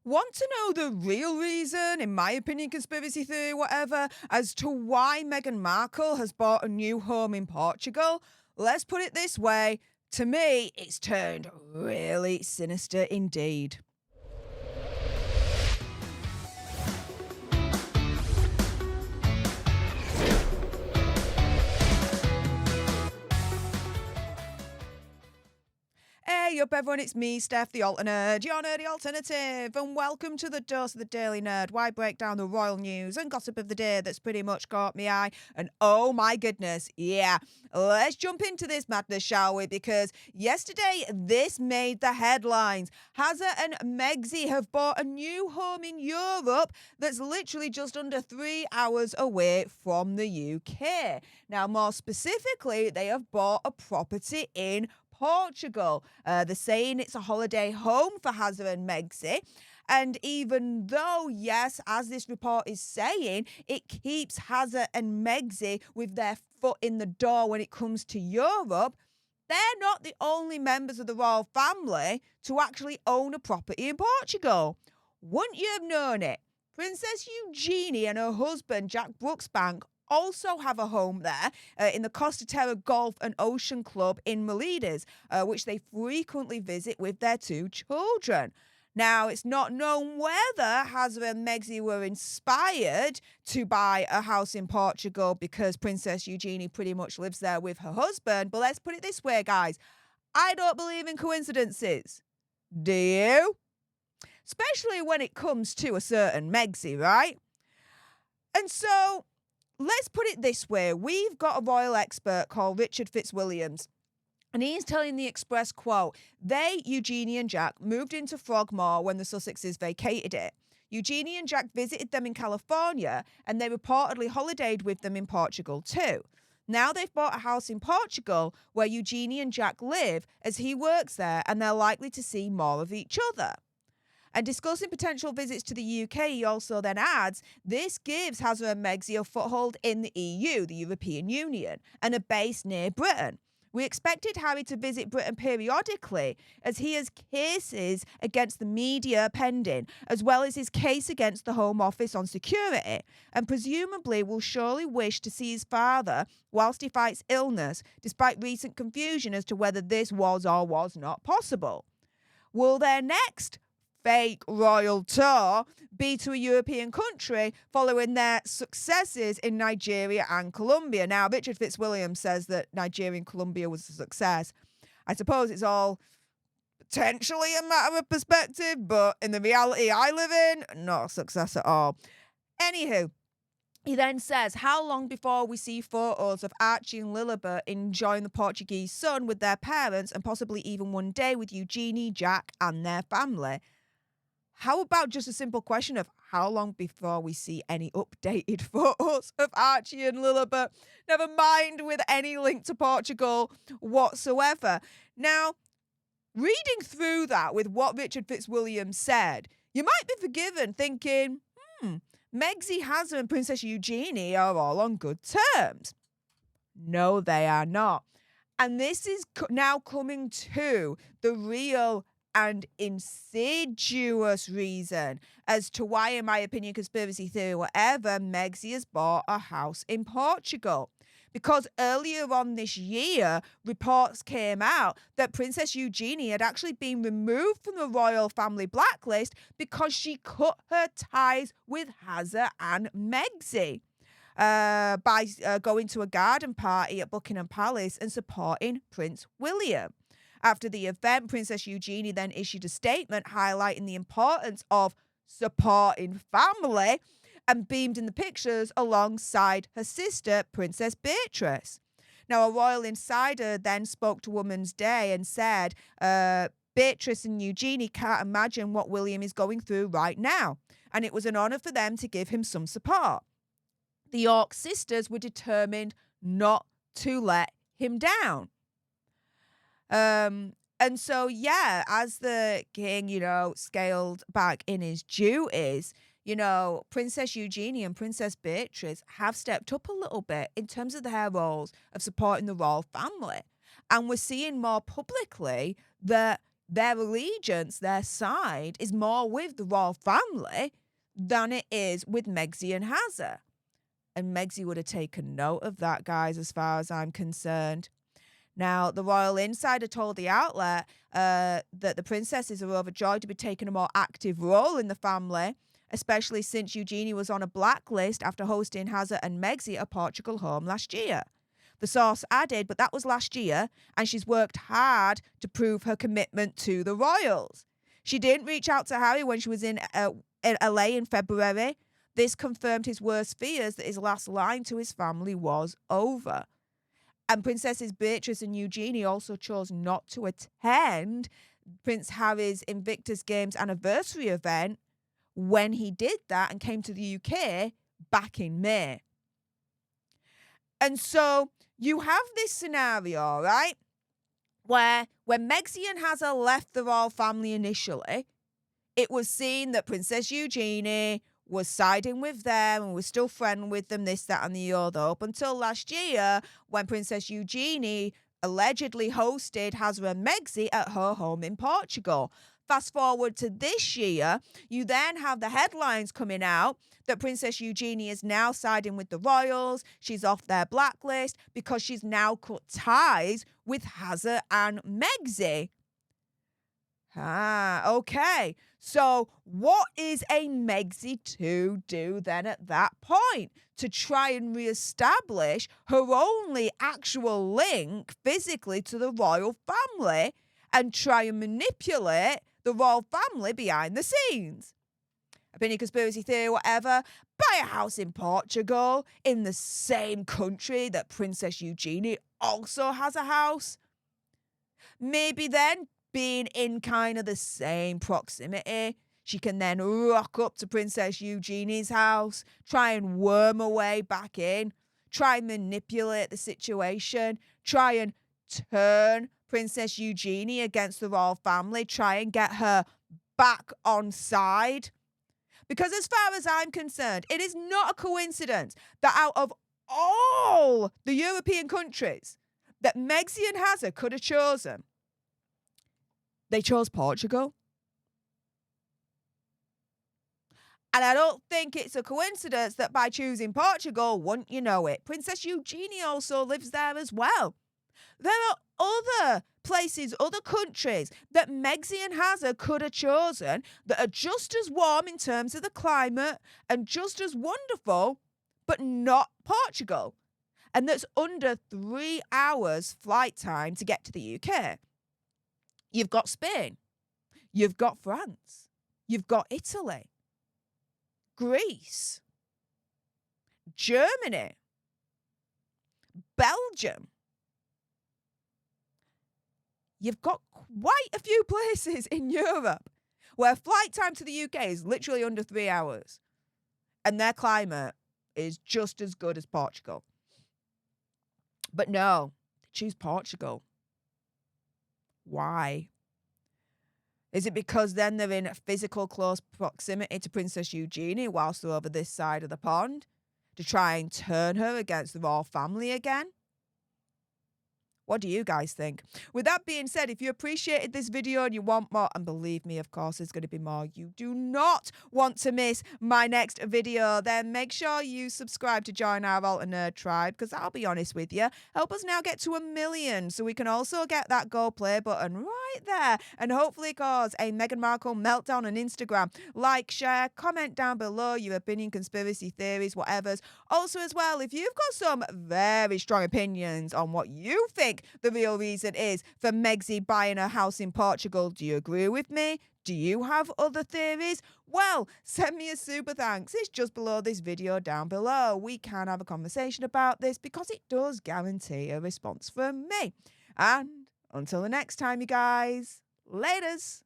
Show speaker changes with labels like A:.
A: Want to know the real reason, in my opinion, conspiracy theory, whatever, as to why Meghan Markle has bought a new home in Portugal? Let's put it this way. To me, it's turned really sinister indeed. Hey up everyone, it's me, Stef The Alter Nerd, your nerdy alternative, and welcome to the Dose of the Daily Nerd, where I break down the royal news and gossip of the day that's pretty much caught me eye, and oh my goodness, yeah, let's jump into this madness, shall we, because yesterday this made the headlines. Hazza and Megxie have bought a new home in Europe that's literally just under 3 hours away from the UK. Now, more specifically, they have bought a property in Portugal. They're saying it's a holiday home for Hazza and Megxie. And even though, yes, as this report is saying, it keeps Hazza and Megxie with their foot in the door when it comes to Europe, they're not the only members of the royal family to actually own a property in Portugal. Wouldn't you have known it? Princess Eugenie and her husband, Jack Brooksbank, also have a home there in the Costa Terra Golf and Ocean Club in Melides, which they frequently visit with their 2 children. Now, it's not known whether Hazza and Megxie were inspired to buy a house in Portugal because Princess Eugenie pretty much lives there with her husband, but let's put it this way, guys. I don't believe in coincidences. Do you? Especially when it comes to a certain Megxie, right? And so, let's put it this way. We've got a royal expert called Richard Fitzwilliams, and he's telling the Express, quote, they, Eugenie and Jack, moved into Frogmore when the Sussexes vacated it. Eugenie and Jack visited them in California, and they reportedly holidayed with them in Portugal too. Now they've bought a house in Portugal where Eugenie and Jack live as he works there, and they're likely to see more of each other. And discussing potential visits to the UK, he also then adds, this gives Hazza and Megxie a foothold in the EU, the European Union, and a base near Britain. We expected Harry to visit Britain periodically, as he has cases against the media pending, as well as his case against the Home Office on security, and presumably will surely wish to see his father whilst he fights illness, despite recent confusion as to whether this was or was not possible. Will their next fake royal tour be to a European country following their successes in Nigeria and Colombia? Now, Richard Fitzwilliams says that Nigeria and Colombia was a success. I suppose it's all potentially a matter of perspective, but in the reality I live in, not a success at all. Anywho, he then says, how long before we see photos of Archie and Lilibet enjoying the Portuguese sun with their parents, and possibly even one day with Eugenie, Jack and their family? How about just a simple question of how long before we see any updated photos of Archie and Lilibet? Never mind with any link to Portugal whatsoever. Now, reading through that with what Richard Fitzwilliams said, you might be forgiven thinking, Megxie, Hazza and Princess Eugenie are all on good terms. No, they are not. And this is now coming to the real and insidious reason as to why, in my opinion, conspiracy theory, whatever, Megxie has bought a house in Portugal. Because earlier on this year, reports came out that Princess Eugenie had actually been removed from the royal family blacklist because she cut her ties with Hazza and Megxie by going to a garden party at Buckingham Palace and supporting Prince William. After the event, Princess Eugenie then issued a statement highlighting the importance of supporting family and beamed in the pictures alongside her sister, Princess Beatrice. Now, a royal insider then spoke to Women's Day and said, Beatrice and Eugenie can't imagine what William is going through right now, and it was an honour for them to give him some support. The York sisters were determined not to let him down. And so, yeah, as the king, scaled back in his duties, Princess Eugenie and Princess Beatrice have stepped up a little bit in terms of their roles of supporting the royal family. And we're seeing more publicly that, their allegiance, their side, is more with the royal family than it is with Megxie and Hazza. And Megxie would have taken note of that, guys, as far as I'm concerned. Now, the royal insider told the outlet that the princesses are overjoyed to be taking a more active role in the family, especially since Eugenie was on a blacklist after hosting Hazza and Megxie at Portugal home last year. The source added, but that was last year, and she's worked hard to prove her commitment to the royals. She didn't reach out to Harry when she was in LA in February. This confirmed his worst fears that his last line to his family was over. And Princesses Beatrice and Eugenie also chose not to attend Prince Harry's Invictus Games anniversary event when he did that and came to the UK back in May. And so you have this scenario, right, where when Megxie and Hazza left the royal family initially, it was seen that Princess Eugenie was siding with them and was still friendly with them, this, that, and the other, up until last year when Princess Eugenie allegedly hosted Hazza and Megxie at her home in Portugal. Fast forward to this year, you then have the headlines coming out that Princess Eugenie is now siding with the royals. She's off their blacklist because she's now cut ties with Hazza and Megxie. Okay. So what is a Megxie to do then at that point? To try and reestablish her only actual link physically to the royal family and try and manipulate the royal family behind the scenes. Opinion, conspiracy theory, whatever. Buy a house in Portugal, in the same country that Princess Eugenie also has a house. Maybe then, being in kind of the same proximity, she can then rock up to Princess Eugenie's house, try and worm her way back in, try and manipulate the situation, try and turn Princess Eugenie against the royal family, try and get her back on side. Because as far as I'm concerned, it is not a coincidence that out of all the European countries that Megxie and Hazza could have chosen, they chose Portugal. And I don't think it's a coincidence that by choosing Portugal, wouldn't you know it, Princess Eugenie also lives there as well. There are other places, other countries that Megxie and Hazza could have chosen that are just as warm in terms of the climate and just as wonderful, but not Portugal. And that's under 3 hours flight time to get to the UK. You've got Spain. You've got France. You've got Italy. Greece. Germany. Belgium. You've got quite a few places in Europe where flight time to the UK is literally under 3 hours. And their climate is just as good as Portugal. But no, they choose Portugal. Why? Is it because then they're in physical close proximity to Princess Eugenie whilst they're over this side of the pond to try and turn her against the royal family again? What do you guys think? With that being said, if you appreciated this video and you want more, and believe me, of course, there's going to be more, you do not want to miss my next video, then make sure you subscribe to join our Alter Nerd tribe, because I'll be honest with you, help us now get to 1 million so we can also get that go play button right there and hopefully cause a Meghan Markle meltdown on Instagram. Like, share, comment down below your opinion, conspiracy theories, whatever's. Also as well, if you've got some very strong opinions on what you think the real reason is for Megxie buying a house in Portugal, do you agree with me? Do you have other theories? Well, send me a super thanks. It's just below this video down below. We can have a conversation about this because it does guarantee a response from me. And until the next time, you guys, laters.